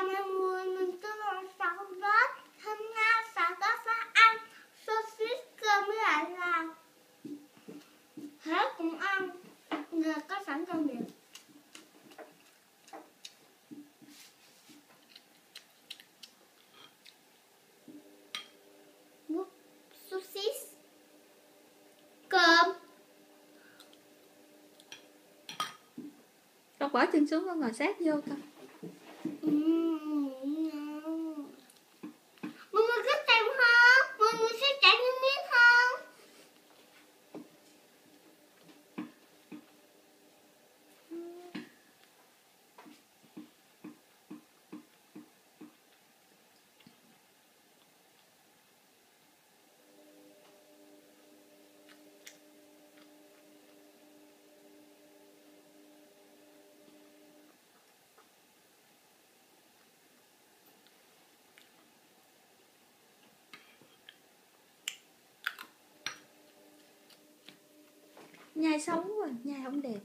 mọi người, mình tên là Sào Rớt. Hôm nay Sào Rớt sẽ ăn sausage cơm với lại là hết cũng ăn. Giờ có sẵn trong miệng. Sausage cơm. Con bỏ chân xuống, con ngồi sát vô con. Mọi người có thèm không? Mọi người sẽ chảy nước miếng không? Nhai xấu quá, nhai không đẹp.